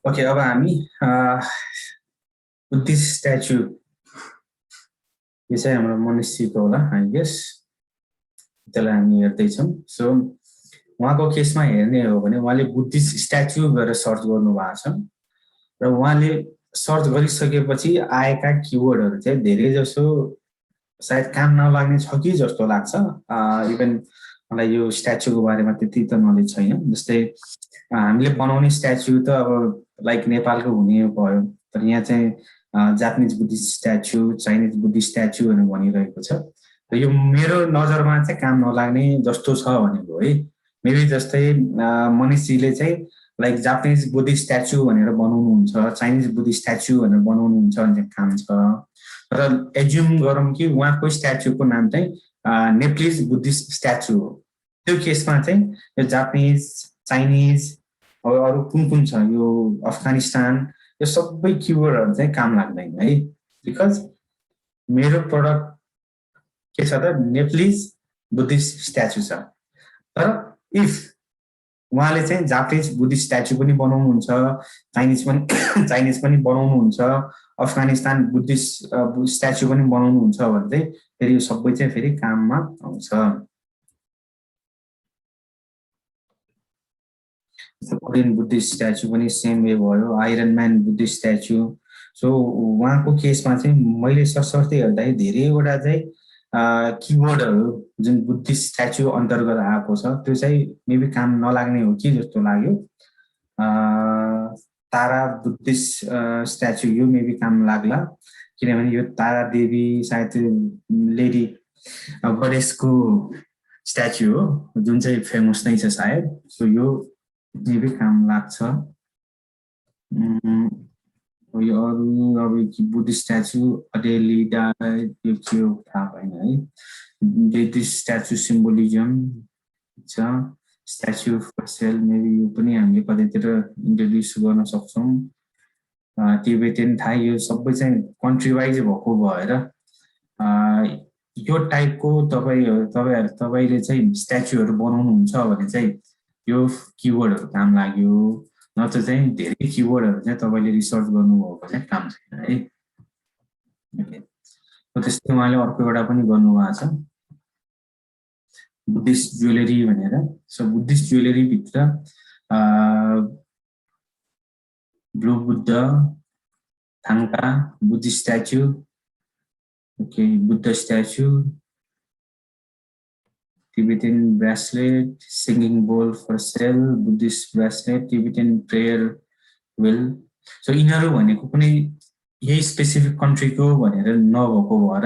Okay, अब हामी Buddhist statue यो चाहिँ हाम्रो मनुष्यको होला आई गेस, त्यसलाई हामी हेर्दैछौँ। सो उहाँको केसमा हेर्ने हो भने उहाँले बुद्धिस्ट स्ट्याचु गरेर सर्च गर्नु भएको छ र उहाँले सर्च गरिसकेपछि आएका किवर्डहरू चाहिँ धेरै जसो सायद काम नलाग्ने छ कि जस्तो लाग्छ। इभन मलाई यो स्ट्याचुको बारेमा त्यति त नलेज छैन। जस्तै हामीले बनाउने स्ट्याचु त अब लाइक नेपालको हुने भयो, तर यहाँ चाहिँ Japanese Buddhist statue, Chinese Buddhist statue भनेर भनिरहेको छ। र यो मेरो नजरमा चाहिँ काम नलाग्ने जस्तो छ भनेको है। मेबी जस्तै मनिषजीले चाहिँ लाइक जापानिज बुद्धिस्ट स्ट्याचु भनेर बनाउनुहुन्छ, चाइनिज बुद्धिस्ट स्ट्याचु भनेर बनाउनुहुन्छ भने चाहिँ काम छ। र एज्युम गरौँ कि उहाँको स्ट्याचुको नाम चाहिँ नेप्लिज बुद्धिस्ट स्ट्याचु हो। त्यो केसमा चाहिँ यो जापानिज, चाइनिज अरू कुन कुन छ, यो अफगानिस्तान, यो सबै किवर्डहरू चाहिँ काम लाग्दैन है। बिकज मेरो प्रडक्ट के छ त नेप्लिज बुद्धिस्ट स्ट्याचु छ। तर इफ उहाँले चाहिँ जापानिज बुद्धिस्ट स्ट्याचु पनि बनाउनुहुन्छ, चाइनिज पनि बनाउनुहुन्छ, अफगानिस्तान बुद्धिस्ट स्ट्याचु पनि बनाउनुहुन्छ भने चाहिँ फेरि यो सबै चाहिँ फेरि काममा आउँछ। कोरियन बुद्धिस्ट स्ट्याचु पनि सेम वे भयो, iron man Buddhist statue. So उहाँको केसमा चाहिँ मैले सरसर्ती हेर्दाखेरि धेरैवटा चाहिँ किवर्डहरू जुन बुद्धिस्ट स्ट्याचु अन्तर्गत आएको छ त्यो चाहिँ मेबी काम नलाग्ने हो कि जस्तो लाग्यो। तारा बुद्धिस्ट स्ट्याचु यो मेबी काम लाग्ला, किनभने यो तारा देवी सायद लेडी गणेशको स्ट्याचु हो जुन चाहिँ फेमस नै छ सायद। सो यो मेबी काम लाग्छ। यो अरू अब बुद्धिस्ट स्ट्याचु अडेलिडा यो के हो थाहा भएन है। बुद्धिस्ट स्ट्याचु सिम्बोलिजम छ, स्ट्याचु फर सेल मेबी यो पनि हामीले कतैतिर इन्ट्रोड्युस गर्न सक्छौँ। टिबेटन थाई यो सबै चाहिँ कन्ट्री वाइज भएको भएर यो टाइपको तपाईँले चाहिँ स्ट्याचुहरू बनाउनुहुन्छ भने चाहिँ यो किवर्डहरू काम लाग्यो, नत्र चाहिँ धेरै किवर्डहरू चाहिँ तपाईँले रिसर्च गर्नुभएको चाहिँ काम छैन है। त्यस्तै उहाँले अर्को एउटा पनि गर्नुभएको छ बुद्धिस्ट ज्वेलरी भनेर। सो बुद्धिस्ट ज्वेलरी भित्र blue Buddha, thangka, Buddhist statue, okay Buddha statue, Tibetan bracelet, singing bowl for sale, Buddhist bracelet, Tibetan prayer wheel. So यिनीहरू भनेको कुनै यही स्पेसिफिक कन्ट्रीको भनेर नभएको भएर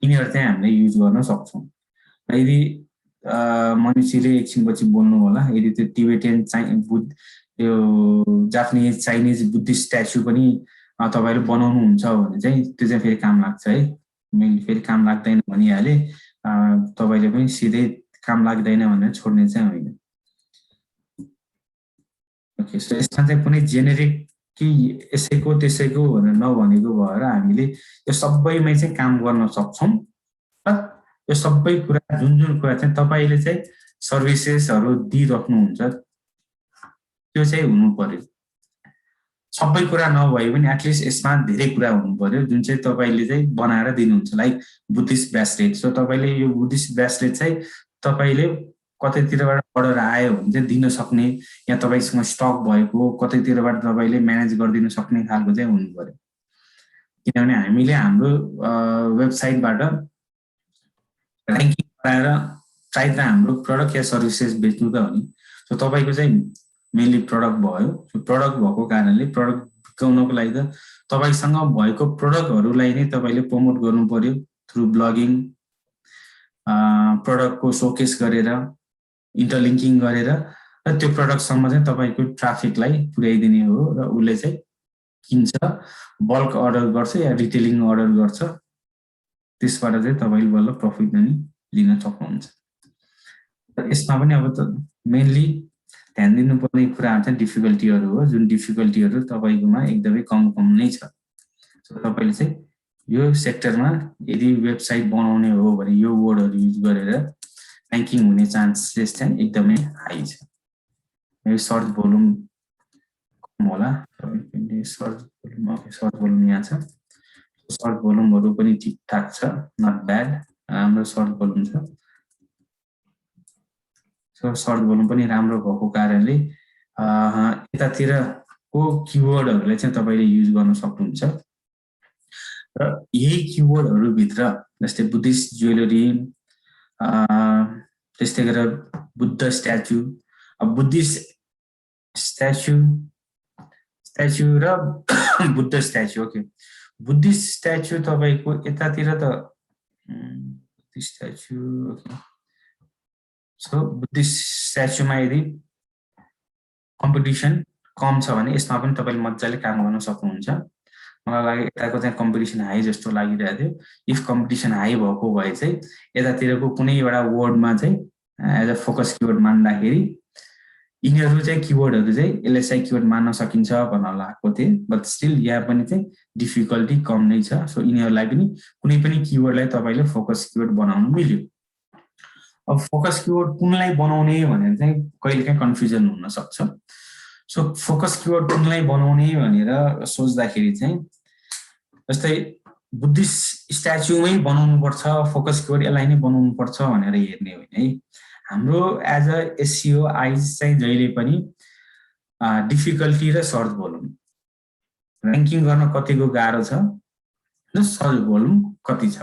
यिनीहरू चाहिँ हामीले युज गर्न सक्छौँ। यदि मनिषीले एकछिनपछि बोल्नु होला, यदि त्यो टिबेटन यो जापानिज, चाइनिज बुद्धिस्ट स्ट्याचु पनि तपाईँले बनाउनुहुन्छ भने चाहिँ त्यो चाहिँ फेरि काम लाग्छ है। मैले फेरि काम लाग्दैन भनिहालेँ, तपाईँले पनि सिधै काम लाग्दैन भनेर छोड्ने चाहिँ होइन। ओके, सो यसमा चाहिँ कुनै जेनेरिक कि यसैको त्यसैको भनेर नभनेको भएर हामीले यो सबैमै चाहिँ काम गर्न सक्छौँ। यो सबै कुरा जुन कुरा चाहिँ तपाईँले चाहिँ सर्भिसेसहरू दिइराख्नुहुन्छ त्यो चाहिँ हुनु पर्यो। सबै कुरा नभए पनि एटलिस्ट यसमा धेरै कुरा हुनु पर्यो जुन चाहिँ तपाईँले चाहिँ बनाएर दिनुहुन्छ। लाइक बुद्धिस्ट ब्रेसलेट, सो तपाईँले यो बुद्धिस्ट ब्रेसलेट चाहिँ तपाईँले कतैतिरबाट अर्डर आयो भने चाहिँ दिन सक्ने, या तपाईँसँग स्टक भएको कतैतिरबाट तपाईँले म्यानेज गरिदिन सक्ने खालको चाहिँ हुनु पर्यो। किनभने हामीले हाम्रो वेबसाइटबाट ऱ्याङ्किङ गराएर सायद हाम्रो प्रडक्ट या सर्भिसेस बेच्नु त हो नि। सो तपाईँको चाहिँ मेनली प्रडक्ट भयो। सो प्रडक्ट भएको कारणले प्रडक्ट बिकाउनको लागि त तपाईँसँग भएको प्रडक्टहरूलाई नै तपाईँले प्रमोट गर्नु पर्यो थ्रु ब्लगिङ, प्रडक्टको सोकेस गरेर, इन्टरलिङ्किङ गरेर, र त्यो प्रडक्टसम्म चाहिँ तपाईँको ट्राफिकलाई पुर्याइदिने हो र उसले चाहिँ किन्छ, बल्क अर्डर गर्छ या रिटेलिङ अर्डर गर्छ। त्यसबाट चाहिँ तपाईँले बल्ल प्रफिट पनि लिन सक्नुहुन्छ। यसमा पनि अब त मेनली ध्यान दिनुपर्ने कुराहरू चाहिँ डिफिकल्टीहरू हो, जुन डिफिकल्टीहरू तपाईँकोमा एकदमै कम नै छ। सो तपाईँले चाहिँ यो सेक्टरमा यदि वेबसाइट बनाउने हो भने यो वर्डहरू युज गरेर ऱ्याङ्किङ हुने चान्सेस चाहिँ एकदमै हाई छ। सर्च भोल्युम होला सर्च भोल्युम सर्च भोल्युम यहाँ छ सर्च भोल्युमहरु पनि ठिकठाक छ नट ब्याड राम्रो सर्च भोल्युम छ सो सर्च भोल्युम पनि राम्रो भएको कारणले यतातिरको किवर्डहरुले चाहिँ तपाईले युज गर्न सक्नुहुन्छ र यही किवर्डहरु भित्र जस्तै बुद्धिस्ट ज्वेलरी त्यस्तै गरेर बुद्ध स्ट्याचु बुद्धिस्ट स्ट्याचु र Buddha statue okay Buddhist statue तपाईको यतातिर त स्ट्याचु ओके सो बुद्धिस्ट स्ट्याचुमा यदि कम्पिटिसन कम छ भने यसमा पनि तपाईले मज्जाले काम गर्न सक्नुहुन्छ मलाई लाग्यो यताको चाहिँ कम्पिटिसन हाई जस्तो लागिरहेको थियो इफ कम्पिटिसन हाई भएको भए चाहिँ यतातिरको कुनै एउटा वर्डमा चाहिँ एज अ फोकस किवर्ड मान्दाखेरि यिनीहरु चाहिँ किवर्डहरु चाहिँ एलएसआई किवर्ड मान्न सकिन्छ भन्न लागेको थिए बट स्टिल यहाँ पनि चाहिँ डिफिकल्टी कम नै छ सो यिनीहरुलाई पनि कुनै पनि किवर्डलाई तपाईले फोकस किवर्ड बनाउन मिल्यो अब फोकस किवर्ड कुनलाई बनाउने भनेर चाहिँ कहिलेकाहीँ कन्फ्युजन हुन सक्छ सो फोकस किवर्ड कुनलाई बनाउने भनेर सोच्दाखेरि चाहिँ जस्तै बुद्धिस्ट स्ट्याचुमै बनाउनु पर्छ फोकस किवर्ड यसलाई नै बनाउनु पर्छ भनेर हेर्ने होइन है हाम्रो एज अ एसईओ आइज चाहिँ जहिले पनि डिफिकल्टी र सर्च भोल्युम र्याङ्किङ गर्न कतिको गाह्रो छ र सर्च भोल्युम कति छ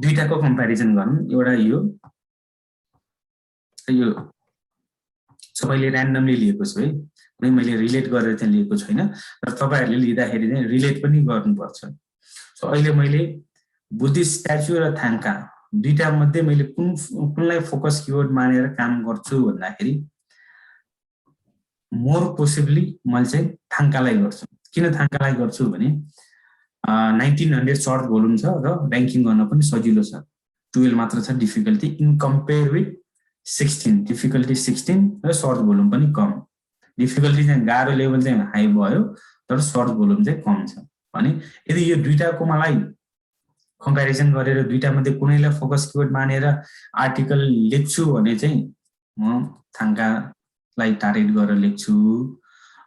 दुईटाको कम्प्यारिजन गरौँ एउटा यो सबैले र्यान्डमली लिएको छु है कुनै मैले रिलेट गरेर चाहिँ लिएको छैन र तपाईहरुले लिँदाखेरि चाहिँ रिलेट पनि गर्नुपर्छ सो अहिले मैले बुद्धिस्ट स्ट्याचु र थाङ्का दुईटा मध्ये मैले कुनलाई फोकस किवर्ड मानेर काम गर्छु भन्दाखेरि मोर पोसिबली मैले चाहिँ थाङ्कालाई गर्छु किन थाङ्कालाई गर्छु भने 1900 सर्च भोल्युम छ र र्याङ्किङ गर्न पनि सजिलो छ 12 मात्र छ difficulty in compare with 16 difficulty 16 र सर्च भोल्युम पनि कम डिफिकल्टी चाहिँ गाह्रो लेभल चाहिँ हाई भयो तर सर्च भोल्युम चाहिँ कम छ भने यदि यो दुईटाको मलाई कम्प्यारिजन गरेर दुईटा मध्ये कुनैलाई फोकस किवर्ड मानेर आर्टिकल लेख्छु भने चाहिँ म थाङ्कालाई टार्गेट गरेर लेख्छु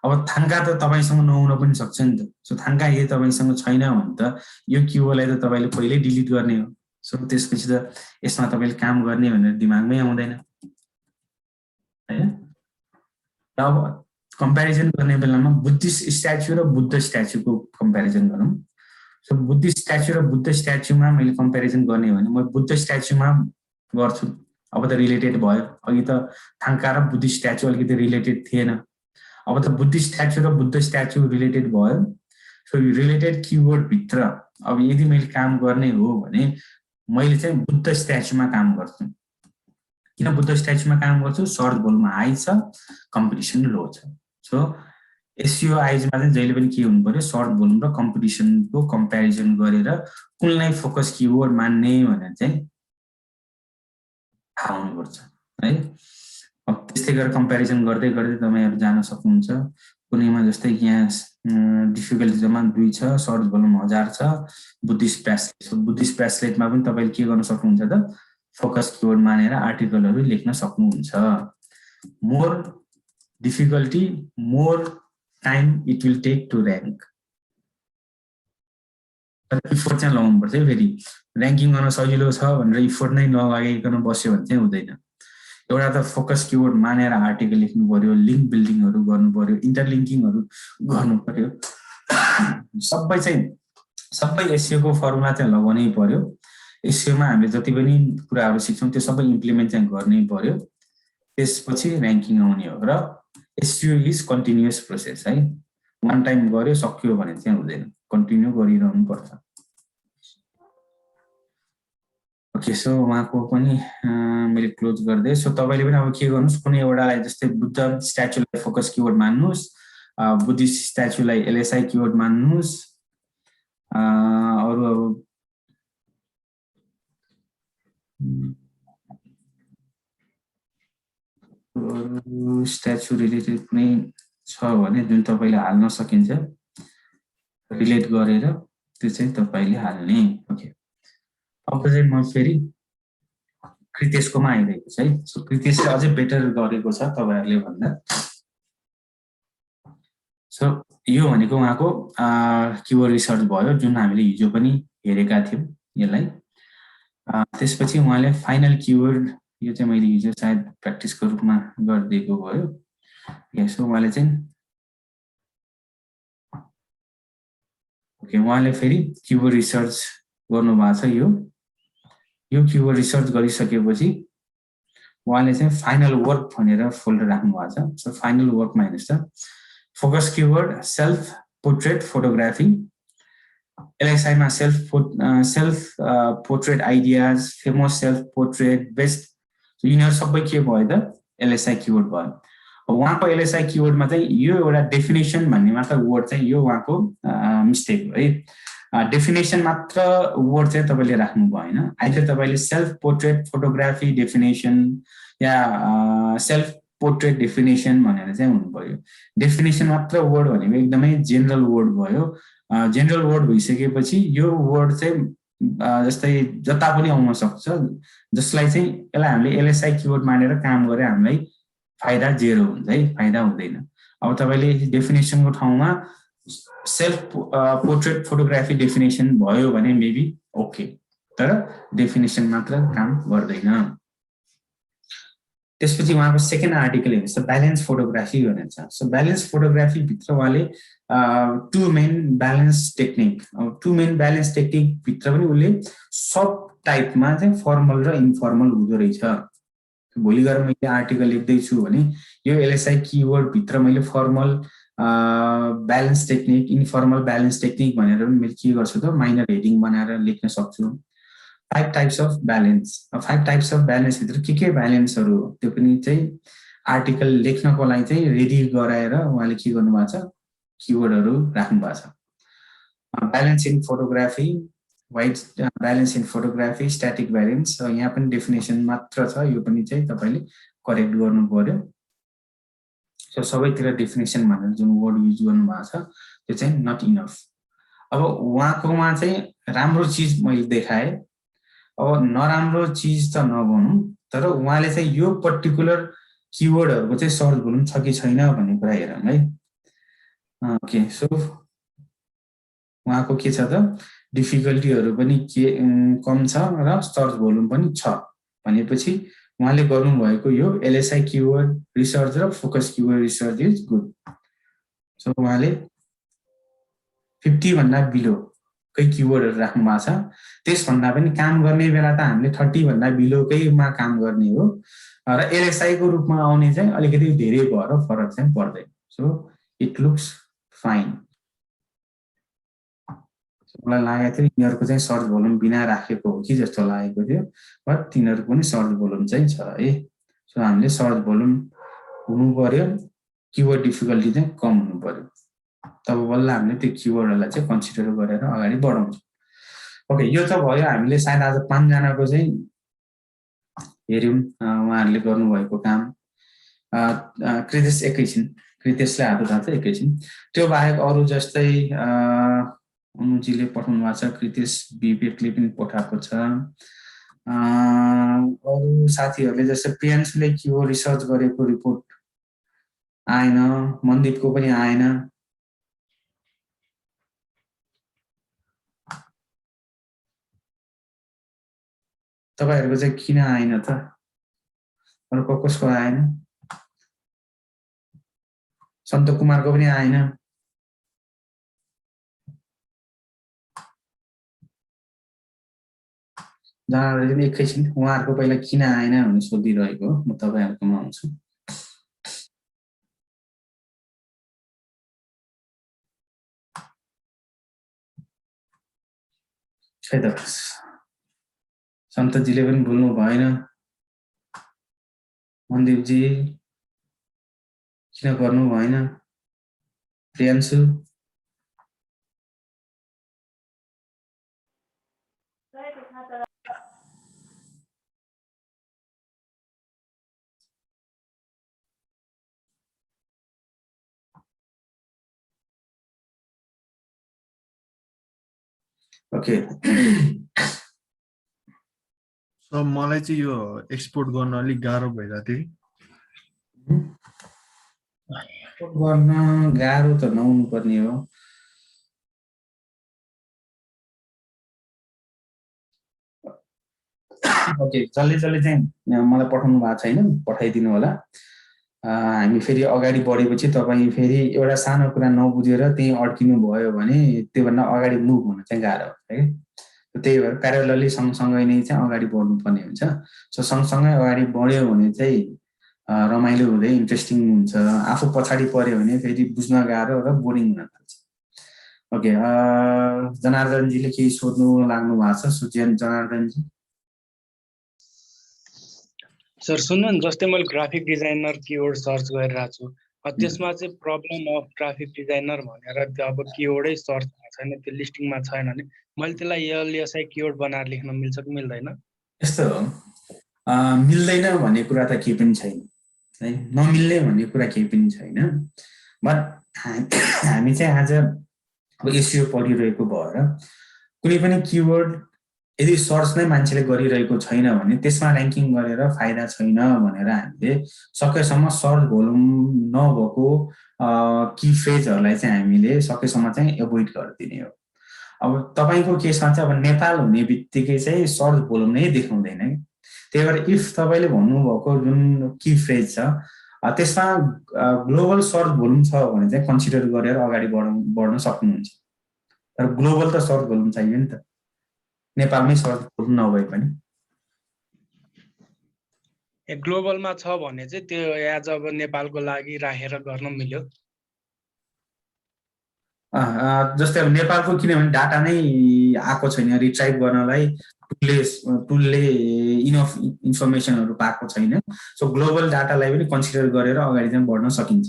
अब थाङ्का त तपाईसँग नहुन पनि सक्छ नि त सो थाङ्का यदि तपाईसँग छैन भने त यो किवर्डलाई त तपाईले पहिल्यै डिलिट गर्ने हो सो त्यसपछि त यसमा तपाईले काम गर्ने भनेर दिमागमै आउँदैन हैन अब कम्प्यारिजन गर्ने बेलामा बुद्धिस्ट स्ट्याचु र बुद्ध स्ट्याचुको कम्प्यारिजन गरौँ सो बुद्धिस्ट स्ट्याचु र बुद्ध स्ट्याचुमा मैले कम्प्यारिजन गर्ने भने म बुद्ध स्ट्याचुमा गर्छु अब त रिलेटेड भयो अघि त थाङ्का र बुद्धिस्ट स्ट्याचु अलिकति रिलेटेड थिएन अब त बुद्धिस्ट स्ट्याचु र बुद्ध स्ट्याचु रिलेटेड भयो सो रिलेटेड किवर्ड भित्र अब यदि मैले काम गर्ने हो भने मैले चाहिँ बुद्ध स्ट्याचुमा काम गर्छु किन बुद्ध स्ट्याचुमा काम गर्छु सर्च भोल्युम हाई छ कम्पिटिसन लो छ सो एसईओ आइजमा चाहिँ जहिले पनि के हुनु पर्यो सर्च भोल्युम र कम्पिटिसनको कम्प्यारिजन गरेर कुनलाई फोकस किवर्ड मान्ने भनेर चाहिँ थाहा हुनुपर्छ है अब त्यस्तै गरेर कम्प्यारिजन गर्दै गर्दै तपाईहरु जान सक्नुहुन्छ कुनैमा जस्तै यहाँ डिफिकल्टी जम्मा 2 छ सर्च भोल्युम 1000 छ बुद्धिस्ट ब्रासलेट सो बुद्धिस्ट ब्रासलेटमा पनि तपाईले के गर्न सक्नुहुन्छ त फोकस किवर्ड मानेर आर्टिकलहरु लेख्न सक्नुहुन्छ more difficulty more time it will take to rank effort चाहिँ लगाउनु पर्छ फेरि र्याङ्किङ गर्न सजिलो छ भनेर इफोर्ट नै नलागिकन बस्यो भने चाहिँ हुँदैन एउटा त फोकस किवर्ड मानेर आर्टिकल लेख्नु पर्यो लिंक बिल्डिङहरु गर्नु पर्यो इन्टरलिंकिङहरु गर्नु पर्यो सबै एसईओ को फर्मुला चाहिँ लगाउनै पर्यो एसईओ मा हामीले जति पनि कुराहरु सिक्छौं त्यो सबै इम्प्लिमेन्ट चाहिँ गर्नै पर्यो त्यसपछि र्याङ्किङ आउने हो र एसईओ इज कन्टिन्युअस प्रोसेस है वान टाइम गर्यो सक्यो भने चाहिँ हुँदैन कन्टिन्यू गरिरहनु पर्छ ओके सो उहाँको पनि मैले क्लोज गर्दै सो तपाईले पनि अब के गर्नुस् कुनै एउटालाई जस्तै बुद्ध स्ट्याचुलाई फोकस किवर्ड मान्नुस् बुद्धिस्ट स्ट्याचुलाई एलएसआई किवर्ड मान्नुस् अरु अब स्ट्याचु रिलेटेड कुनै छ भने जुन तपाईले हाल्न सकिन्छ रिलेट गरेर त्यो चाहिँ तपाईले हाल्ने ओके अब चाहिँ म फेरि कृतेशकोमा आइरहेको छ है। सो कृतेशले अझै बेटर गरेको छ तपाईहरुले भन्दा। सो यो भनेको उहाँको किवर्ड रिसर्च भयो जुन हामीले हिजो पनि हेरेका थियौं यसलाई। त्यसपछि उहाँले फाइनल किवर्ड, यो चाहिँ मैले हिजो सायद प्र्याक्टिसको रूपमा गरिदिएको भयो। सो उहाँले चाहिँ ओके उहाँले फेरि किवर्ड रिसर्च गर्नु भएको छ। यो किवर्ड रिसर्च गरिसकेपछि उहाँले चाहिँ फाइनल वर्क भनेर फोल्डर राख्नु भएको छ। सो फाइनल वर्कमा हेर्नुस् त, focus keyword self portrait photography, LSI मा self portrait ideas, famous self portrait, best, यिनीहरू सबै के भयो त LSI किवर्ड भयो। उहाँको LSI किवर्डमा चाहिँ यो एउटा डेफिनेसन भन्ने मात्र वर्ड चाहिँ यो उहाँको मिस्टेक हो है। डेफिनेसन मात्र वर्ड चाहिँ तपाईले राख्नु भएन। आइदर तपाईले सेल्फ पोर्ट्रेट फोटोग्राफी डेफिनेसन या सेल्फ पोर्ट्रेट डेफिनेसन भनेर चाहिँ हुनु पर्यो। डेफिनेसन मात्र वर्ड भनेको एकदमै जेनरल वर्ड भयो। जेनरल वर्ड भइसकेपछि यो वर्ड चाहिँ जस्तै जता पनि आउन सक्छ, जसलाई चाहिँ यसलाई हामीले LSI किवर्ड मानेर काम गरे हामीलाई फाइदा जेरो हुन्छ है, फाइदा हुँदैन। अब तपाईले डेफिनेसनको ठाउँमा सेल्फ पोर्ट्रेट फोटोग्राफी डेफिनेसन भयो भने मेबी ओके, तर डेफिनेसन मात्र काम गर्दैन। त्यसपछि उहाँको सेकेन्ड आर्टिकल हेर्नुस् त, ब्यालेन्स फोटोग्राफी भनेर छ। सो ब्यालेन्स फोटोग्राफी भित्र उहाँले two main balance technique, two main balance technique भित्र पनि उसले सब टाइपमा चाहिँ फर्मल र इन्फर्मल हुँदो रहेछ। भोलि गएर मैले आर्टिकल लेख्दैछु भने यो LSI किवर्ड भित्र मैले formal balance technique, informal balance technique भनेर पनि मैले के गर्छु त माइनर हेडिङ बनाएर लेख्न सक्छु। 5 types of balance, 5 types of balance भित्र के ब्यालेन्सहरू हो त्यो पनि चाहिँ आर्टिकल लेख्नको लागि चाहिँ रेडी गराएर उहाँले के गर्नु भएको छ, किवर्डहरू राख्नु भएको छ। Balance in photography, wide balance in photography, static balance, यहाँ पनि डेफिनेसन मात्र छ, यो पनि चाहिँ तपाईले करेक्ट गर्नु पर्यो। सो सबैतिर डेफिनेसन भनेर जुन वर्ड युज गर्नु भएको छ त्यो चाहिँ नट इनफ। अब उहाँकोमा चाहिँ राम्रो चीज मैले देखाए, अब नराम्रो चीज त नगर्नु, तर उहाँले चाहिँ यो पर्टिकुलर किवर्डहरुको चाहिँ सर्च भोल्युम छ कि छैन भन्ने कुरा हेरौँ है। ओके, सो उहाँको के छ त, डिफिकल्टीहरु पनि के कम छ र सर्च भोल्युम पनि छ भनेपछि उहाँले गर्नु भएको यो LSI किवर्ड रिसर्च र focus keyword research is good. So उहाँले 50 भन्दा बिलो कै किवर्डहरु राख्नु भएको छ। त्यसभन्दा पनि काम गर्ने बेला त हामीले 30 भन्दा बिलोकैमा काम गर्ने हो र LSI को रूपमा आउने चाहिँ अलिकति धेरै भएर फरक चाहिँ पर्दैन। So it looks fine. मलाई लागेको थियो यिनीहरुको चाहिँ सर्च भोल्युम बिना राखेको हो कि जस्तो लागेको थियो, बट तिनीहरुको पनि सर्च भोल्युम चाहिँ छ है। सो हामीले सर्च भोल्युम हुनु पर्यो, किवर्ड डिफिकल्टी चाहिँ कम हुनु पर्यो, तब बल्ल हामीले त्यो किवर्डहरुलाई चाहिँ कन्सिडर गरेर अगाडि बढाउँछौं। ओके, यो त भयो हामीले सायद आज 5 जनाको चाहिँ हेर्यौं उहाँहरुले गर्नु भएको काम। कृतेश एकैछिन, कृतेशले हात उठाएको छ एकैछिन। त्यो बाहेक अरु जस्तै अनुजीले पठाउनु भएको छ, कृतेश विवेकले पनि पठाएको छ। अरु साथीहरुले जस्तै प्रियांशुले किवर्ड रिसर्च गरेको रिपोर्ट आएन, मनदीपको पनि आएन। तपाईहरुको चाहिँ किन आएन त? अरु कसको आएन? सन्त कुमारको पनि आएन। जनाले एकैछिन उहाँहरुको पहिला किन आएन भन्ने सोधिरहेको हो, म तपाईहरुकोमा आउँछु। खै त सन्तजीले पनि बोल्नु भएन। मनदीपजी किन गर्नु भएन? प्रियांशु ओके अब मलाई चाहिँ यो एक्सपोर्ट गर्न अलिक गाह्रो भइरहेको थियो एक्सपोर्ट गर्न गाह्रो त नहुनु पर्ने हो। ओके, जसले चाहिँ मलाई पठाउनु भएको छैन पठाइदिनु होला। हामी फेरि अगाडि बढेपछि तपाईँ फेरि एउटा सानो कुरा नबुझेर त्यही अड्किनु भयो भने त्योभन्दा अगाडि मुभ हुन चाहिँ गाह्रो हुन्छ कि। त्यही भएर प्यारलली सँगसँगै नै चाहिँ अगाडि बढ्नुपर्ने हुन्छ। सो सँगसँगै अगाडि बढ्यो भने चाहिँ रमाइलो हुँदै इन्ट्रेस्टिङ हुन्छ। आफू पछाडि पऱ्यो भने फेरि बुझ्न गाह्रो र बोरिङ हुन थाल्छ। ओके, जनार्दनजीले केही सोध्नु लाग्नु भएको छ? सुजन जनार्दनजी। सर सुन्नु न, जस्तै मैले ग्राफिक डिजाइनर किवर्ड सर्च गरिरहेको छु, त्यसमा चाहिँ प्रब्लम अफ ग्राफिक डिजाइनर भनेर त्यो अब किवर्डै सर्च भएको छैन, त्यो लिस्टिङमा छैन भने मैले त्यसलाई एलएसआई किवर्ड बनाएर लेख्न मिल्छ कि मिल्दैन? यस्तो हो, मिल्दैन भन्ने कुरा त केही पनि छैन है, नमिल्ने भन्ने कुरा केही पनि छैन। बट हामी चाहिँ आज अब एसइओ पढिरहेको भएर कुनै पनि किवर्ड यदि सर्च नै मान्छेले गरिरहेको छैन भने त्यसमा ऱ्याङ्किङ गरेर फाइदा छैन भनेर हामीले सकेसम्म सर्च भोल्युम नभएको की फ्रेजहरूलाई चाहिँ हामीले सकेसम्म चाहिँ एभोइड गरिदिने हो। अब तपाईँको केसमा चाहिँ अब नेपाल हुने बित्तिकै चाहिँ सर्च भोल्युम नै देखाउँदैन कि। त्यही भएर इफ तपाईँले भन्नुभएको जुन की फ्रेज छ त्यसमा ग्लोबल सर्च भोल्युम छ भने चाहिँ कन्सिडर गरेर अगाडि बढ्न सक्नुहुन्छ। तर ग्लोबल त सर्च भोल्युम चाहियो नि त, नेपालमै सर्च भोल्युम नभए पनि। ग्लोबलमा छ भने चाहिँ त्यो एज अब नेपालको लागि राखेर गर्न मिल्यो। जस्तै अब नेपालको किनभने डाटा नै आएको छैन रिट्राइभ गर्नलाई, टुलले इनफ इन्फर्मेसनहरू पाएको छैन। सो ग्लोबल डाटालाई पनि कन्सिडर गरेर अगाडि चाहिँ बढ्न सकिन्छ।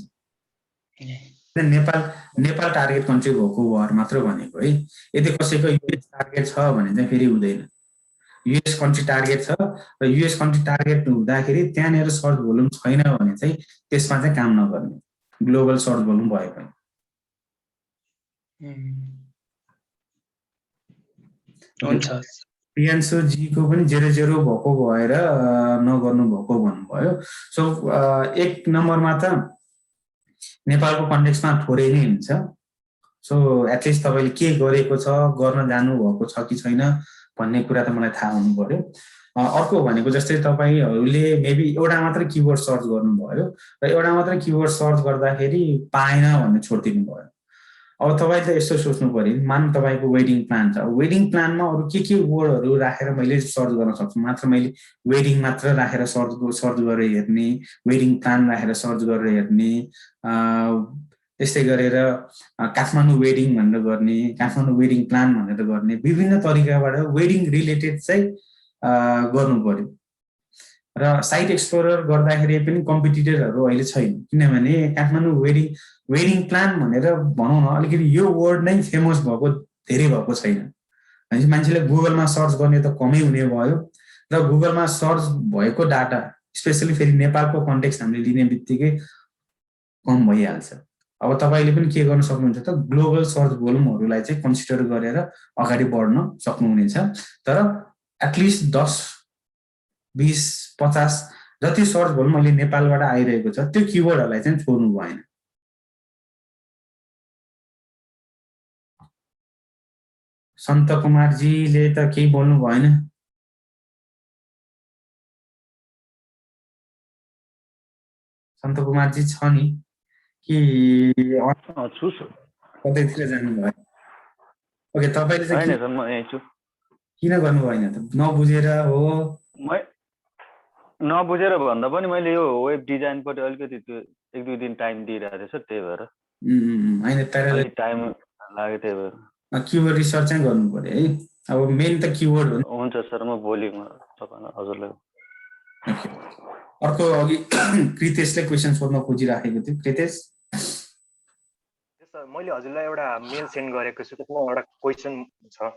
नेपाल टार्गेट कन्ट्री भएको भएर मात्र भनेको है। यदि कसैको युएस टार्गेट छ भने चाहिँ फेरि हुँदैन। युएस कन्ट्री टार्गेट छ र युएस कन्ट्री टार्गेट हुँदाखेरि त्यहाँनिर सर्च भोल्युम छैन भने चाहिँ त्यसमा चाहिँ काम नगर्ने, ग्लोबल सर्च भोल्युम भए पनि। प्रियान्शुजीको पनि 0-0 भएको भएर नगर्नु भएको भन्नुभयो। सो एक नम्बरमा त नेपालको कन्टेक्स्टमा थोरै नै हुन्छ। सो एटलिस्ट तपाईँले के गरेको छ, गर्न जानुभएको छ कि छैन भन्ने कुरा त मलाई थाहा हुनु पर्यो। अर्को भनेको जस्तै तपाईँहरूले मेबी एउटा मात्र किवर्ड सर्च गर्नुभयो र एउटा मात्र किवर्ड सर्च गर्दाखेरि पाएन भन्ने छोडिदिनु भयो। अब तपाईँले यस्तो सोच्नु पर्यो, मान तपाईँको वेडिङ प्लान छ, वेडिङ प्लानमा अरू के वर्डहरू राखेर मैले सर्च गर्न सक्छु? मात्र मैले वेडिङ मात्र राखेर सर्च गरेर हेर्ने, वेडिङ प्लान राखेर सर्च गरेर हेर्ने, त्यस्तै गरेर काठमाडौँ वेडिङ भनेर गर्ने, काठमाडौँ वेडिङ प्लान भनेर गर्ने, विभिन्न तरिकाबाट वेडिङ रिलेटेड चाहिँ गर्नु पर्यो। र साइट एक्सप्लोरर गर्दाखेरि पनि कम्पिटिटरहरू अहिले छैन, किनभने काठमाडौँ वेडिङ प्लान भनेर भनौँ न, अलिकति यो वर्ड नै फेमस भएको धेरै भएको छैन। भनेपछि मान्छेले गुगलमा सर्च गर्ने त कमै हुने भयो र गुगलमा सर्च भएको डाटा स्पेसली फेरि नेपालको कन्टेक्स्ट हामीले लिने बित्तिकै कम भइहाल्छ। अब तपाईँले पनि के गर्न सक्नुहुन्छ त, ग्लोबल सर्च भोल्युमहरूलाई चाहिँ कन्सिडर गरेर अगाडि बढ्न सक्नुहुनेछ। तर एटलिस्ट 10, 20, 50 जति सर्च भोल्युम अहिले नेपालबाट आइरहेको छ त्यो किवर्डहरूलाई चाहिँ छोड्नु भएन। सन्त कुमारजीले त केही बोल्नु भएन। सन्त कुमारजी छ नि कि कतैतिर जानुभयो? ओके, तपाईँले चाहिँ किन गर्नु भएन त? नबुझेर हो? नबुझेर भन्दा पनि मैले यो वेब डिजाइनपट्टि अलिकति त्यो 1-2 दिन टाइम दिइरहेको थिएँ सर, त्यही भएर हैन प्यारलल टाइम लाग्यो, त्यही भएर किवर्ड रिसर्च चाहिँ गर्नु पर्यो है। अब मेन त किवर्ड हो। हुन्छ सर, म भोलि तपाईलाई हजुरलाई। अर्को अघि कृतेशले क्वेसन सोध्न खोजिराखेको थियो। कृतेश सर, मैले हजुरलाई एउटा मेल सेन्ड गरेको छु, त्यसमा एउटा क्वेसन छ।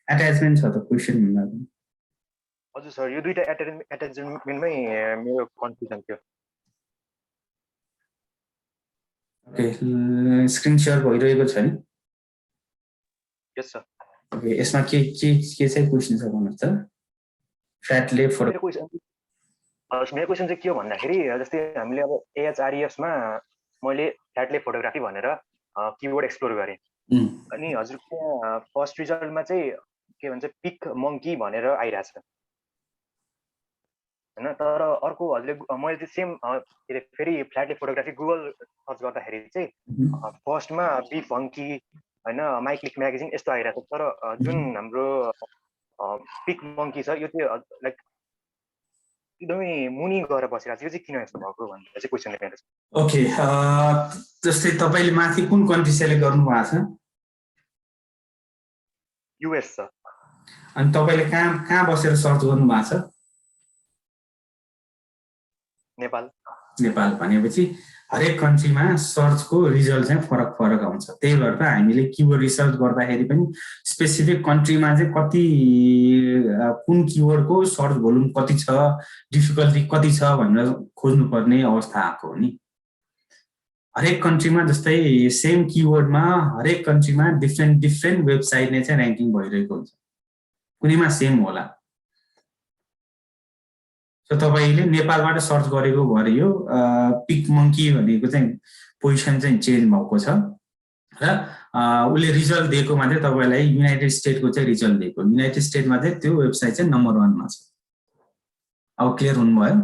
एट्याचमेन्ट छ त क्वेसन भन्दा पनि हजुर सर यो दुईटा एट्याचमेन्टमै मेरो कन्फ्युजन थियो ओके स्क्रिन सेयर भइरहेको छ नि यस सर ओके यसमा के चाहिँ क्वेसन छ भन्नुहोस् त फ्ल्याटले फोटो मेरो क्वेसन चाहिँ के हो भन्दाखेरि जस्तै हामीले अब AHRES मा मैले फ्ल्याटले फोटोग्राफी भनेर किवर्ड एक्सप्लोर गरेँ अनि हजुरको फर्स्ट रिजल्टमा चाहिँ के भन्छ पिक मङ्की भनेर आइरहेछ हैन तर अर्को हजुरले मैले चाहिँ सेम के अरे फेरि फ्ल्याटले फोटोग्राफी गुगल सर्च गर्दाखेरि चाहिँ फर्स्टमा बी फङ्की हैन माई क्लिक म्यागजिन यस्तो आइरहेछ तर जुन हाम्रो पिक मङ्की छ यो चाहिँ लाइक एकदमै मुनि गएर बसिरहेको छ यो चाहिँ किन यस्तो भएको भनेर चाहिँ क्वेसन लेखेको छ ओके जस्तै तपाईले माथि कुन कन्ट्री सेलेक्ट गर्नु भएको छ युएस छ अनि तपाईले कहाँ बसेर सर्च गर्नु भएको छ नेपाल नेपाल भनेपछि हरेक कन्ट्रीमा सर्चको रिजल्ट चाहिँ फरक आउँछ त्यही भएर त हामीले किवर्ड रिसर्च गर्दाखेरि पनि स्पेसिफिक कन्ट्रीमा चाहिँ कति कुन किवर्डको सर्च भोल्युम कति छ डिफिकल्टी कति छ भनेर खोज्नुपर्ने अवस्था आएको हो नि हरेक कन्ट्रीमा जस्तै सेम किवर्डमा हरेक कन्ट्रीमा डिफ्रेन्ट वेबसाइट नै चाहिँ र्याङ्किङ भइरहेको हुन्छ कुनैमा सेम होला सो तपाईले नेपालबाट सर्च गरेको भएर यो पिक मङ्की भनेको चाहिँ पोजिसन चाहिँ चेन्ज भएको छ र उसले रिजल्ट दिएकोमा चाहिँ तपाईलाई युनाइटेड स्टेटको चाहिँ रिजल्ट दिएको युनाइटेड स्टेटमा चाहिँ त्यो वेबसाइट चाहिँ नम्बर 1 मा छ अब क्लियर हुनुभयो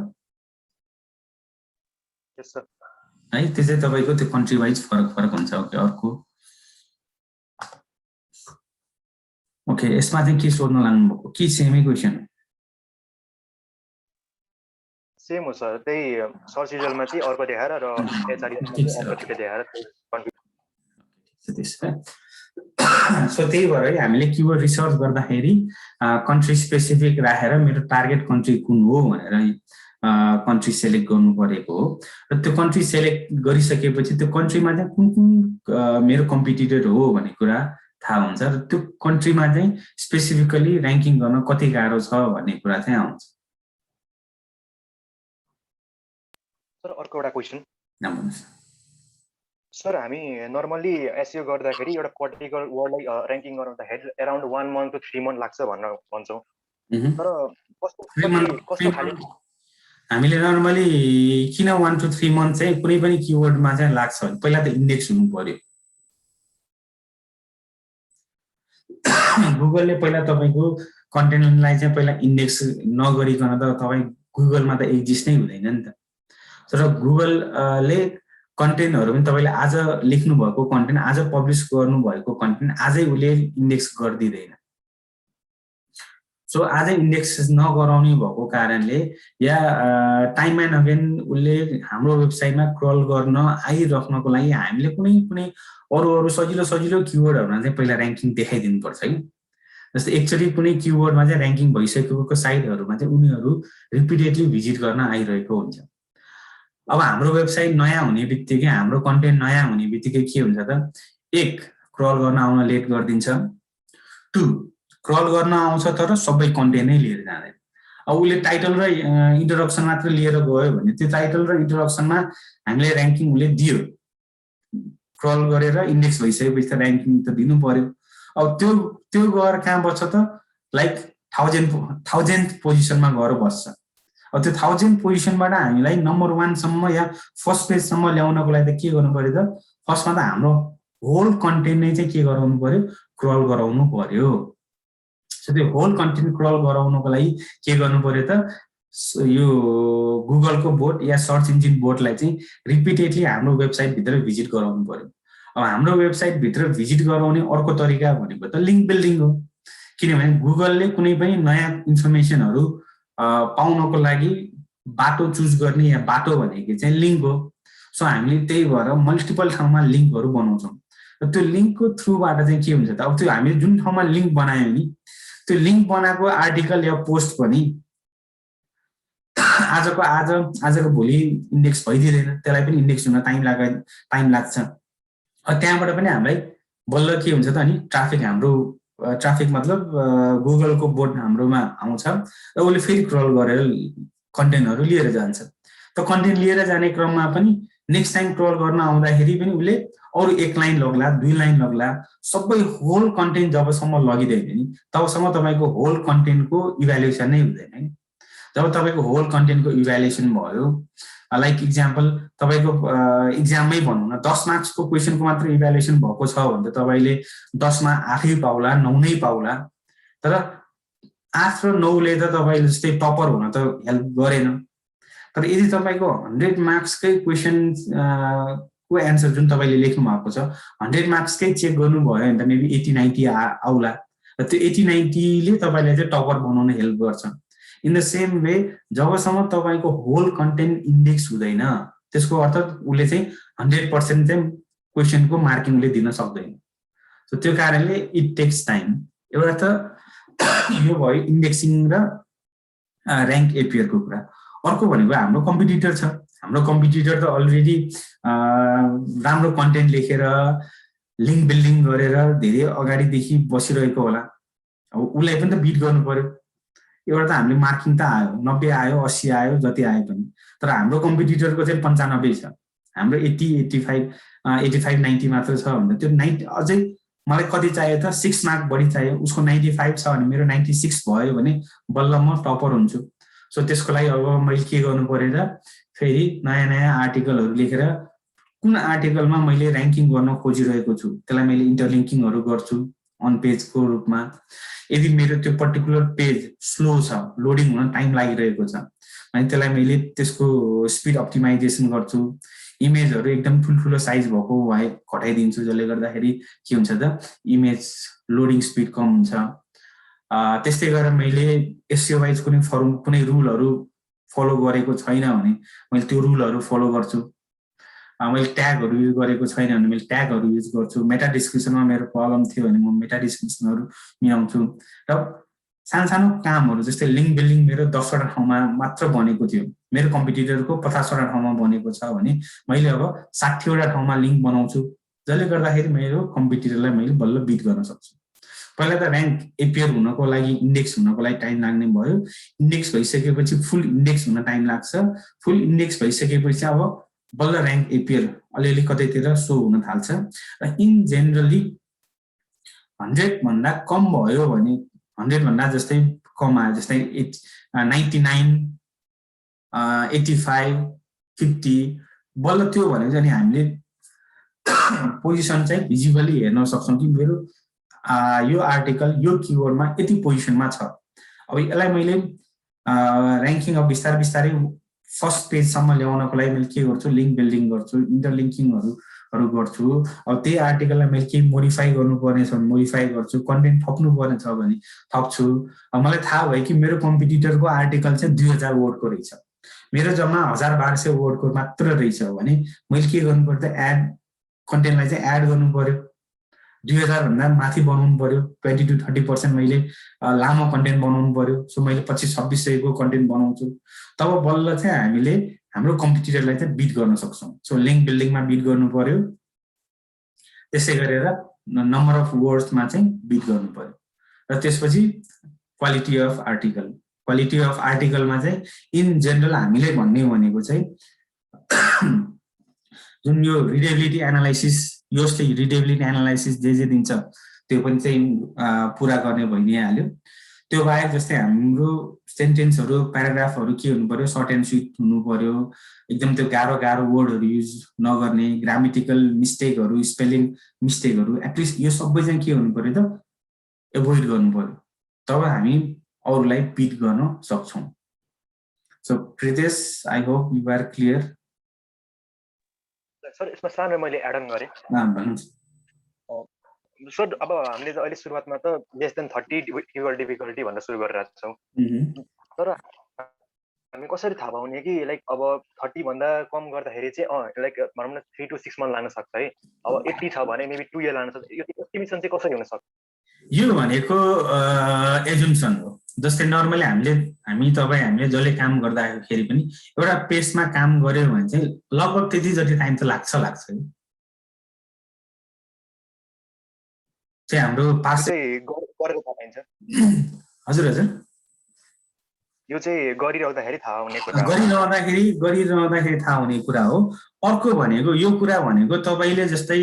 यस सर है त्यो चाहिँ तपाईको त्यो कन्ट्री वाइज फरक हुन्छ ओके अर्को ओके यसमा चाहिँ के सोध्न लाग्नु भएको के सेमै क्वेसन सेम हो सर त्यही सर्च रिजल्टमा चाहिँ अर्को देखाएर र एचआरएसमा चाहिँ अर्को देखाएर सो त्यही भएर हामीले किवर्ड रिसर्च गर्दाखेरि कन्ट्री स्पेसिफिक राखेर मेरो टार्गेट कन्ट्री कुन हो भनेर कन्ट्री सेलेक्ट गर्नु परेको हो र त्यो कन्ट्री सेलेक्ट गरिसकेपछि त्यो कन्ट्रीमा चाहिँ कुन मेरो कम्पिटिटर हो भन्ने कुरा थाहा हुन्छ र त्यो कन्ट्रीमा चाहिँ स्पेसिफिकली र्याङ्किङ गर्न कति गाह्रो छ भन्ने कुरा चाहिँ आउँछ सर अर्को एउटा क्वेसन सर हामी नर्मली एसइओ गर्दाखेरि एउटा पर्टिकुलर वर्डलाई र्याङ्किङ गराउँदाखेरि अराउन्ड 1 month to 3 month लाग्छ भनेर भन्छौँ तर कस्तो खाले हामीले नर्मली किन 1 to 3 month चाहिँ कुनै पनि किवर्डमा चाहिँ लाग्छ पहिला त इन्डेक्स हुनु पर्यो गुगलले पहिला तपाईको कन्टेन्टलाई चाहिँ पहिला इन्डेक्स नगरिकन त तपाई गुगलमा त एक्जिस्ट नै हुँदैन नि त तर गुगलले कन्टेन्टहरु पनि तपाईले आज लेख्नु भएको कन्टेन्ट आज पब्लिश गर्नु भएको कन्टेन्ट आजै उले इन्डेक्स गर्दिदैन सो आज इन्डेक्स नगराउने भएको कारणले या टाइम एन्ड अगेन उले हाम्रो वेबसाइटमा क्रल गर्न आइराख्नको लागि हामीले कुनै अरु सजिलो किवर्डहरुमा चाहिँ पहिला र्याङ्किङ देखाइदिनु पर्छ है जस्तै एकचोटी कुनै किवर्डमा चाहिँ र्याङ्किङ भइसकेको साइटहरुमा चाहिँ उनीहरु रिपिटेडली भिजिट गर्न आइरहेको हुन्छ अब हाम्रो वेबसाइट नयाँ हुने बित्तिकै हाम्रो कन्टेन्ट नयाँ हुने बित्तिकै के हुन्छ त 1 क्रल गर्न आउन लेट गर्दिन्छ 2 क्रल गर्न आउँछ तर सबै कन्टेन्ट नै लिएर जाँदैन अब उले टाइटल र इन्ट्रोडक्सन मात्र लिएर गयो भने त्यो टाइटल र इन्ट्रोडक्सनमा हामीले र्याङ्किङ उले दियो क्रल गरेर इन्डेक्स भइसकेपछि त र्याङ्किङ त दिनु पर्यो अब त्यो गएर कहाँ बस्छ त लाइक 1000th पोजिसनमा गएर बस्छ अब त्यो 1000 पोजिसनबाट हामीलाई नम्बर 1 सम्म या फर्स्ट पेज सम्म ल्याउनको लागि त के गर्नु पर्यो त फर्स्टमा त हाम्रो होल कन्टेन्ट नै चाहिँ के गराउनु पर्यो क्रल गराउनु पर्यो सो त्यो होल कन्टेन्ट क्रल गराउनको लागि के गर्नु पर्यो त यो गुगलको बोट या सर्च इन्जिन बोटलाई चाहिँ रिपिटेडली हाम्रो वेबसाइट भित्र भिजिट गराउनु पर्यो अब हाम्रो वेबसाइट भित्र भिजिट गराउने अर्को तरिका भनेको त लिंक बिल्डिङ हो किनभने गुगलले कुनै पनि नयाँ इन्फर्मेसनहरु पाउनको लागि बाटो चुज गर्ने या बाटो भनेको चाहिँ लिंक हो सो हामीले त्यही भएर मल्टिपल ठाउँमा लिंकहरु बनाउँछौं र त्यो लिंकको थ्रुबाट चाहिँ के हुन्छ त अब त्यो हामीले जुन ठाउँमा लिंक बनायौ नि त्यो लिंक बनाएको आर्टिकल या पोस्ट पनि आजको भोलि इन्डेक्स भइदिदैन त्यसलाई पनि इन्डेक्स हुन टाइम लाग्छ त्यहाँबाट पनि हामीलाई बल्ल के हुन्छ त अनि ट्राफिक हाम्रो ट्राफिक मतलब गुगलको बोर्ड हाम्रोमा आउँछ र उसले फेरि क्रल गरेर कन्टेन्टहरू लिएर जान्छ। त कन्टेन्ट लिएर जाने क्रममा पनि नेक्स्ट टाइम क्रल गर्न आउँदाखेरि पनि उसले अरू 1 लाइन लग्ला 2 लाइन लग्ला, सबै होल कन्टेन्ट जबसम्म लगिँदैन नि तबसम्म तपाईँको होल कन्टेन्टको इभ्यालुएसन नै हुँदैन। जब तपाईँको होल कन्टेन्टको इभ्यालुएसन भयो, लाइक इक्जाम्पल तपाईँको इक्जाममै भनौँ न 10 मार्क्सको क्वेसनको मात्र इभ्यालुएसन भएको छ भने त तपाईँले 10 मा 8 पाउला 9 नै पाउला, तर 8 र 9 ले त तपाईँले जस्तै टपर हुन त हेल्प गरेन। तर यदि तपाईँको 100 मार्क्सकै क्वेसन को एन्सर जुन तपाईँले लेख्नु भएको छ 100 मार्क्सकै चेक गर्नुभयो भने त मेबी 80-90 आउला, र त्यो 80-90 ले तपाईँलाई चाहिँ टपर बनाउन हेल्प गर्छ। इन द सेम वे जबसम्म तपाईँको होल कन्टेन्ट इन्डेक्स हुँदैन त्यसको अर्थ उसले चाहिँ 100% चाहिँ क्वेसनको मार्किङ उसले दिन सक्दैन। सो त्यो कारणले इट टेक्स टाइम। एउटा त यो भयो इन्डेक्सिङ र र्याङ्क एपियरको कुरा। अर्को भनेको हाम्रो कम्पिटिटर छ। हाम्रो कम्पिटिटर त अलरेडी राम्रो कन्टेन्ट लेखेर लिङ्क बिल्डिङ गरेर धेरै अगाडिदेखि बसिरहेको होला। अब उसलाई पनि त बिट गर्नु पर्यो। एउटा त हामीले मार्किङ त आयो 90 आयो 80 आयो जति आयो पनि, तर हाम्रो कम्पिटिटरको चाहिँ 95 छ, हाम्रो 85-90 मात्र छ भन्दा त्यो 90 अझै मलाई कति चाहियो त 6 मार्क बढी चाहियो, उसको 95 छ भने मेरो 96 भयो भने बल्ल म टपर हुन्छु। सो त्यसको लागि अब मैले के गर्नु पर्यो त फेरि नयाँ नयाँ आर्टिकलहरू लेखेर कुन आर्टिकलमा मैले र्याङ्किङ गर्न खोजिरहेको छु त्यसलाई मैले इन्टरलिङ्किङहरू गर्छु अन पेजको रूपमा। यदि मेरो त्यो पर्टिकुलर पेज स्लो छ, लोडिङ हुन टाइम लागिरहेको छ अनि त्यसलाई मैले त्यसको स्पिड अप्टिमाइजेसन गर्छु। इमेजहरू एकदम ठुल्ठुलो साइज भएको भए घटाइदिन्छु, जसले गर्दाखेरि के हुन्छ त इमेज लोडिङ स्पिड कम हुन्छ। त्यस्तै गरेर मैले एसइओ वाइज कुनै रुलहरू फलो गरेको छैन भने मैले त्यो रुलहरू फलो गर्छु। मैले ट्यागहरू युज गरेको छैन भने मैले ट्यागहरू युज गर्छु। मेटा डिस्क्रिप्सनमा मेरो प्रब्लम थियो भने म मेटा डिस्क्रिप्सनहरू मिलाउँछु। र सानो कामहरू जस्तै लिङ्क बिल्डिङ मेरो 10वटा ठाउँमा मात्र बनेको थियो, मेरो कम्पिटिटरको 50वटा ठाउँमा बनेको छ भने मैले अब 60वटा ठाउँमा लिङ्क बनाउँछु, जसले गर्दाखेरि मेरो कम्पिटिटरलाई मैले बल्ल बिट गर्न सक्छु। पहिला त र्याङ्क एपियर हुनको लागि इन्डेक्स हुनको लागि टाइम लाग्ने भयो, इन्डेक्स भइसकेपछि फुल इन्डेक्स हुन टाइम लाग्छ, फुल इन्डेक्स भइसकेपछि अब बल्ल र्याङ्क एपियर अलिअलि कतैतिर सो हुन थाल्छ। र इन जेनरली 100 भन्दा कम भयो भने 100 भन्दा जस्तै कम आयो जस्तै 99 85 50 बल्ल त्यो भने चाहिँ हामीले पोजिसन चाहिँ भिजिबली हेर्न सक्छौँ कि मेरो यो आर्टिकल यो किवर्डमा यति पोजिसनमा छ। अब यसलाई मैले र्याङ्किङ अब बिस्तारै फर्स्ट पेजसम्म ल्याउनको लागि मैले के गर्छु लिङ्क बिल्डिङ गर्छु, इन्टरलिङ्किङहरू गर्छु। अब त्यही आर्टिकललाई मैले केही मोडिफाई गर्नुपर्ने छ भने मोडिफाई गर्छु, कन्टेन्ट थप्नुपर्ने छ भने थप्छु। अब मलाई थाहा भयो कि मेरो कम्पिटिटरको आर्टिकल चाहिँ 2000 वर्डको रहेछ, मेरो जम्मा 1200 वर्डको मात्र रहेछ भने मैले के गर्नु पर्छ एड कन्टेन्टलाई चाहिँ एड गर्नु पर्यो, 2000 भन्दा माथि बनाउनु पर्यो, 20 to 30% मैले लामो कन्टेन्ट बनाउनु पर्यो। सो मैले 2500-2600 को कन्टेन्ट बनाउँछु, तब बल्ल चाहिँ हामीले हाम्रो कम्पिटिटरलाई चाहिँ बिट गर्न सक्छौँ। सो लिङ्क बिल्डिङमा बिट गर्नु पर्यो, त्यसै गरेर नम्बर अफ वर्ड्समा चाहिँ बिट गर्नु पर्यो, र त्यसपछि quality of article. Quality of आर्टिकलमा चाहिँ इन जेनरल हामीले भन्ने भनेको चाहिँ जुन यो रिडेबिलिटी एनालाइसिस, यसले रिडेबिलिटी एनालाइसिस जे दिन्छ त्यो पनि चाहिँ पुरा गर्ने भइ नै हाल्यो। त्यो बाहेक जस्तै हाम्रो सेन्टेन्सहरू प्याराग्राफहरू के हुनु पर्यो, सर्ट एन्ड स्विट हुनु पर्यो, एकदम त्यो गाह्रो वर्डहरू युज नगर्ने, ग्रामेटिकल मिस्टेकहरू स्पेलिङ मिस्टेकहरू एटलिस्ट यो सबै चाहिँ के हुनु पर्यो त एभोइड गर्नु पर्यो, तब हामी अरूलाई बिट गर्न सक्छौँ। So Pritesh I hope you are clear. Sir यसमा सानो मैले एड अन गरेँ सर। अब हामीले त अहिले सुरुवातमा त लेस देन 30 किवर्ड डिफिकल्टी भनेर सुरु गरिरहेको छौँ, तर हामी कसरी थाहा पाउने कि लाइक अब 30 भन्दा कम गर्दाखेरि चाहिँ लाइक भनौँ न 3 to 6 मन्थ लाग्न सक्छ है। अब 80 छ भने मेबी 2 इयर लाग्न सक्छ। यो एस्टिमेसन चाहिँ कसरी हुन सक्छ? यो भनेको एजुम्सन हो। जस्तै नर्मली हामीले जसले काम गर्दाखेरि पनि एउटा पेजमा काम गर्यो भने चाहिँ लगभग त्यति जति टाइम त लाग्छ चाहिँ हाम्रो पास चाहिँ गरेर थाहा पाइन्छ। हजुर हजुर यो चाहिँ गरिरहँदाखेरि थाहा हुने कुरा हो। गरिरहँदाखेरि थाहा हुने कुरा हो। अर्को भनेको यो कुरा भनेको तपाईले जस्तै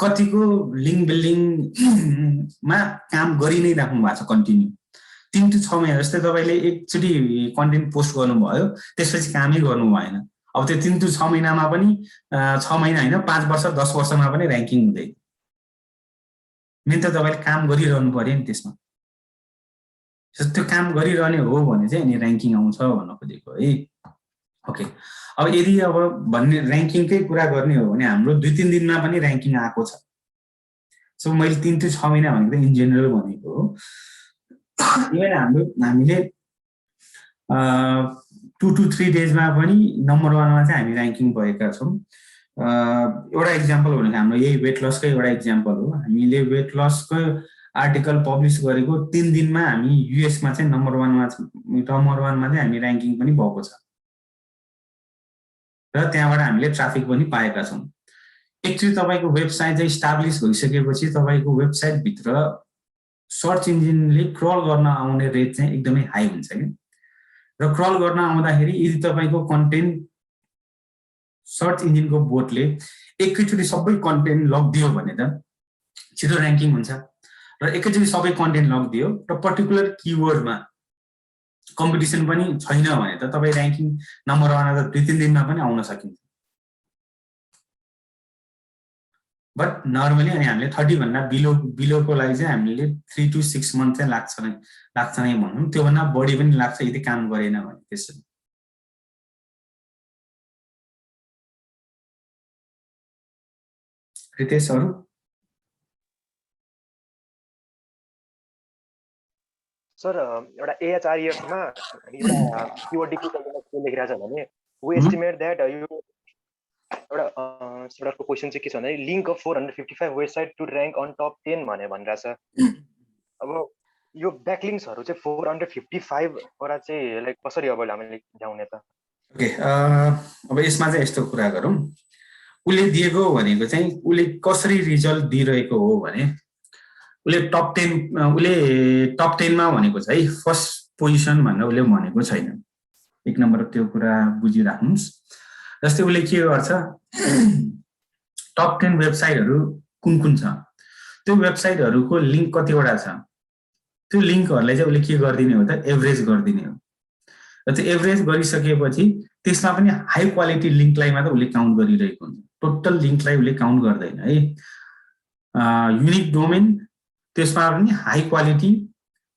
कतिको लिङ्क बिल्डिङमा काम गरि नै राख्नु भएको छ कन्टिन्यू 3 to 6 महिना जस्तै तपाईले एकचोटी कन्टेन्ट पोस्ट गर्नुभयो त्यसपछि कामै गर्नु भएन। अब त्यो 3 to 6 महिनामा पनि 6 महिना हैन 5 वर्ष 10 वर्षमा पनि र्याङ्किङ हुँदैन। मेन त तपाईले काम गरिरहनु पर्यो नि त्यसमा। त्यो काम गरिरहने हो भने चाहिँ अनि र्याङ्किङ आउँछ भन्न खोजेको है। ओके अब यदि अब भन्ने र्याङ्किङकै कुरा गर्ने हो भने हाम्रो 2-3 दिनमा पनि र्याङ्किङ आएको छ। सो मैले 3 to 6 महिना भनेको इन जेनरल भनेको हो। इभन हामीले 2 to 3 डेजमा पनि नम्बर 1 मा चाहिँ हामी र्याङ्किङ भएका छौँ। एउटा इक्जाम्पल भनेको हाम्रो यही वेट लसकै एउटा इक्जाम्पल हो। हामीले वेट लसको आर्टिकल पब्लिस गरेको 3 दिनमा हामी युएस मा चाहिँ नम्बर 1 मा चाहिँ हामी र्याङ्किङ पनि भएको छ र त्यहाँबाट हामीले ट्राफिक पनि पाएका छौँ। एकचोटि तपाईको वेबसाइट चाहिँ इस्टाब्लिश भइसकेपछि तपाईको वेबसाइट भित्र सर्च इन्जिनले क्रल गर्न आउने रेट चाहिँ एकदमै हाई हुन्छ के। र क्रल गर्न आउँदाखेरि यदि तपाईको कन्टेन्ट सर्च इन्जिनको बोटले एकैचोटि सबै कन्टेन्ट लगिदियो भने त छिटो र्याङ्किङ हुन्छ। र एकैचोटि सबै कन्टेन्ट लगिदियो र पर्टिकुलर किवर्डमा कम्पिटिसन पनि छैन भने त तपाई र्याङ्किङ नम्बर 1 त 2-3 दिनमा पनि आउन सकिन्छ। बट नर्मली अनि हामीले 30 भन्दा बिलोको लागि चाहिँ हामीले 3 to 6 मन्थ चाहिँ लाग्छ नै भनौँ। त्यो भन्दा बढी पनि लाग्छ यदि काम गरेन भने त्यसरी। रितेश अरु सर एउटा AHREF मा एउटा कीवर्ड डिफिकल्टीमा के लेखिरहेछ भने वी एस्टिमेट दैट यो एउटा सरको क्वेशन चाहिँ के छ भने link of 455 website to rank on top 10 भनिरहेछ। अब यो ब्याकलिङ्क्सहरु चाहिँ 455 वटा चाहिँ लाइक कसरी अब हामीले ल्याउने त? ओके अब यसमा चाहिँ यस्तो कुरा गरौँ। उले दिएको भनेको चाहिँ उले कसरी रिजल्ट दिइरहेको हो भने उले टप 10 मा भनेको चाहिँ फर्स्ट पोजिसन भनेर उले भनेको छैन। एक नम्बर त्यो कुरा बुझिराख्नुस्। जस्तै उले के गर्छ टप 10 वेबसाइटहरु कुन छ त्यो वेबसाइटहरुको लिंक कतिवटा छ त्यो लिंकहरुलाई चाहिँ उले के गर्दिने हो त एभरेज गर्दिने हो। र त्यो एभरेज गरिसकेपछि त्यसमा पनि हाई क्वालिटी लिंकलाई मात्र उले काउन्ट गरिरहेको हुन्छ। टोटल लिंकलाई उले काउन्ट गर्दैन है। युनिक डोमेन त्यसमा पनि हाई क्वालिटी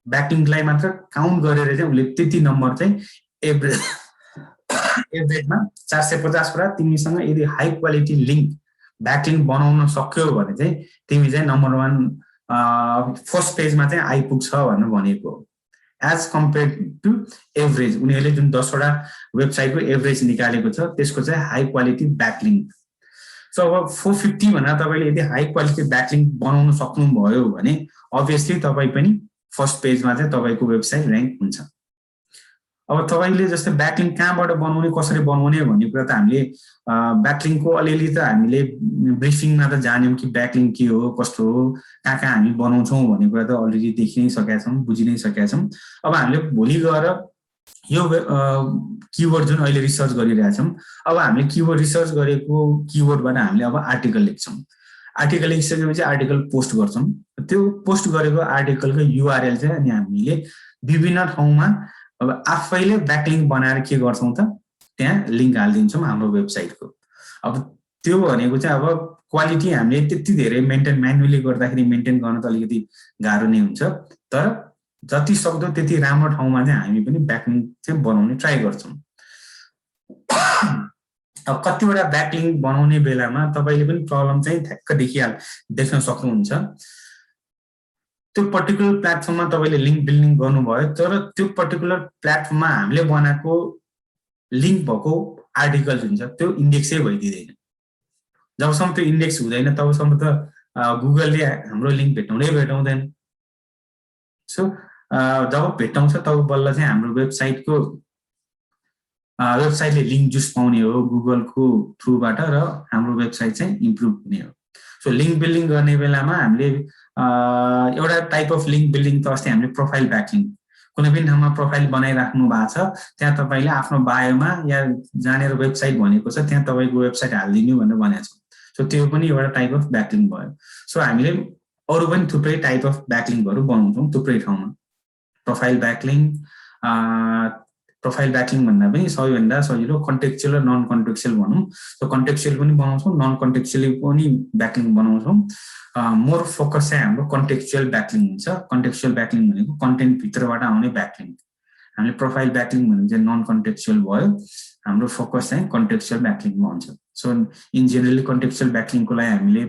ब्याकलिङ्कलाई मात्र काउन्ट गरेर चाहिँ उले त्यति नम्बर चाहिँ एभरेजमा 450 वटा तिमीसँग यदि हाई क्वालिटी लिंक ब्याकलिङ्क बनाउन सक्यौ भने चाहिँ तिमी चाहिँ नम्बर 1 फर्स्ट पेजमा चाहिँ आइपुग्छ भनेर भनेको एज कम्पेयर टु एभरेज। उनीहरूले जुन 10 वटा वेबसाइटको एभरेज निकालेको छ त्यसको चाहिँ हाई क्वालिटी ब्याकलिङ्क। सो अब 450 भन्दा तपाईले यदि हाई क्वालिटी ब्याकलिङ्क बनाउन सक्नुभयो भने अभियसली तपाई पनि फर्स्ट पेजमा चाहिँ तपाईको वेबसाइट र्याङ्क हुन्छ। अब तपाईले जस्तै ब्याकलिङ्क कहाँबाट बनाउने कसरी बनाउने भन्ने कुरा त हामीले ब्याकलिङ्कको अलिअलि त हामीले ब्रिफिङमा त जान्यौं कि ब्याकलिङ्क के हो कस्तो हो कहाँ हामी बनाउँछौं भन्ने कुरा त अलरेडी देखि नै सकेका छौं बुझि नै सकेका छौं। अब हामीले भोलि गएर यो किवर्ड जुन अहिले रिसर्च गरिरहेका छौं अब हामीले किवर्ड रिसर्च गरेको किवर्डबाट हामीले अब आर्टिकल लेख्छौं। आर्टिकल लेखिसकेपछि आर्टिकल पोस्ट गर्छौं। त्यो पोस्ट गरेको आर्टिकलको युआरएल चाहिँ अनि हामीले विभिन्न ठाउँमा अब आफैले ब्याकलिङ्क बनाएर के गर्छौं त त्यहाँ लिंक हाल्दिन्छौं हाम्रो वेबसाइटको। अब त्यो भनेको चाहिँ अब क्वालिटी हामीले त्यति धेरै मेन्टेन म्यानुअली गर्दाखेरि मेन्टेन गर्न त अलिकति गाह्रो नै हुन्छ। तर जति सक्दो त्यति राम्रो ठाउँमा चाहिँ हामी पनि ब्याकलिङ्क चाहिँ बनाउने ट्राई गर्छौं। अब कतिवटा ब्याकलिङ्क बनाउने बेलामा तपाईले पनि प्रब्लम चाहिँ ठ्याक्क देख्न सक्नुहुन्छ। त्यो पर्टिकुलर प्लेटफर्ममा तपाईले लिंक बिल्डिङ गर्नुभयो तर त्यो पर्टिकुलर प्लेटफर्ममा हामीले बनाएको लिंक भएको आर्टिकल हुन्छ त्यो इन्डेक्सै भइदिदैन। जबसम्म त्यो इन्डेक्स हुँदैन तबसम्म त गुगलले हाम्रो लिंक भेटाउँदैन। सो जब भेटाउँछ तब बल्ल चाहिँ हाम्रो वेबसाइटले लिंक जुस पाउने हो गुगलको थ्रुबाट र हाम्रो वेबसाइट चाहिँ इम्प्रुभ हुने हो। सो लिङ्क बिल्डिङ गर्ने बेलामा हामीले एउटा टाइप अफ लिङ्क बिल्डिङ त अस्ति हामीले प्रोफाइल ब्याकलिङ, कुनै पनि ठाउँमा प्रोफाइल बनाइराख्नु भएको छ त्यहाँ तपाईँले आफ्नो बायोमा या जानेर वेबसाइट भनेको छ त्यहाँ तपाईँको वेबसाइट हालिदिनु भनेर भनेको छ। सो त्यो पनि एउटा टाइप अफ ब्याकलिङ भयो। सो हामीले अरू पनि थुप्रै टाइप अफ ब्याकलिङहरू बनाउँछौँ थुप्रै ठाउँमा। प्रोफाइल ब्याकलिङ भन्दा पनि सबैभन्दा सजिलो कन्टेक्चुअल र नन कन्टेक्चुअल भनौँ। सो कन्टेक्चुअल पनि बनाउँछौँ, नन कन्टेक्चुअली पनि ब्याकलिङ बनाउँछौँ। मोर फोकस चाहिँ हाम्रो कन्टेक्चुअल ब्याकलिङ हुन्छ। कन्टेक्चुअल ब्याकलिङ भनेको कन्टेन्ट भित्रबाट आउने ब्याकलिङ। हामीले प्रोफाइल ब्याकलिङ भने चाहिँ नन कन्टेक्चुअल भयो, हाम्रो फोकस चाहिँ कन्टेक्चुअल ब्याकलिङमा हुन्छ। सो इन जेनरली कन्टेक्चुअल ब्याकलिङको लागि हामीले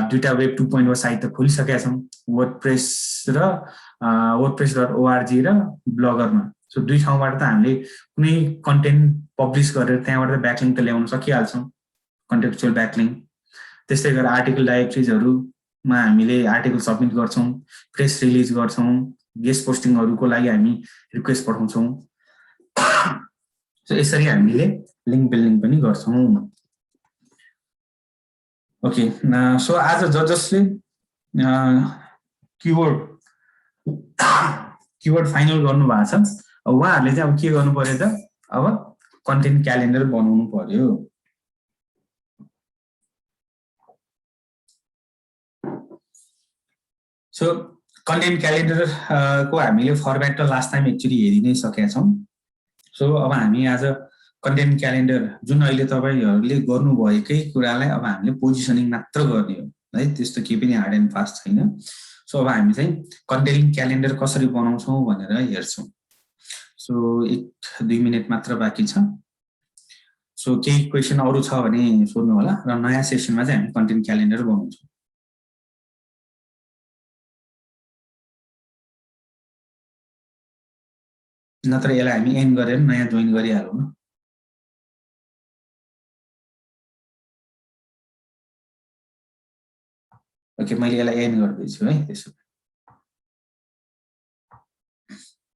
दुईटा वेब 2.0 साइट त खोलिसकेका छौँ, वर्डप्रेस र wordpress.org र ब्लगरमा। सो दुई ठाउँबाट त हामीले कुनै कन्टेन्ट पब्लिस गरेर त्यहाँबाट त ब्याकलिङ त ल्याउन सकिहाल्छौँ, कन्टेक्चुअल ब्याकलिङ। त्यस्तै गरेर आर्टिकल डाइरेक्टरीजहरूमा हामीले आर्टिकल सब्मिट गर्छौँ, प्रेस रिलिज गर्छौँ, गेस्ट पोस्टिङहरूको लागि हामी रिक्वेस्ट पठाउँछौँ। सो यसरी हामीले लिङ्क बिल्डिङ पनि गर्छौँ। ओके, सो आज जसले किवर्ड फाइनल गर्नु भएको छ उहाँहरूले चाहिँ अब के गर्नु पर्यो त, अब कन्टेन्ट क्यालेन्डर बनाउनु पर्यो। सो कन्टेन्ट क्यालेन्डर को हामीले फर्मेट त लास्ट टाइम एक्चुअली हेरि नै सकेका छौँ। सो अब हामी आज कन्टेन्ट क्यालेन्डर जुन अहिले तपाईँहरूले गर्नुभएकै कुरालाई अब हामीले पोजिसनिङ मात्र गर्ने हो है, त्यस्तो केही पनि हार्ड एन्ड फास्ट छैन। सो अब हामी चाहिँ कन्टेन्ट क्यालेन्डर कसरी बनाउँछौँ भनेर हेर्छौँ। सो 1-2 मिनट मात्र बाँकी छ। सो केही क्वेसन अरू छ भने सोध्नु होला र नयाँ सेसनमा चाहिँ हामी कन्टेन्ट क्यालेन्डर बनाउँछौँ। नत्र यसलाई हामी एन्ड गरेर नयाँ जोइन गरिहालौँ न। ओके, मैले यसलाई एन्ड गर्दैछु है त्यसो।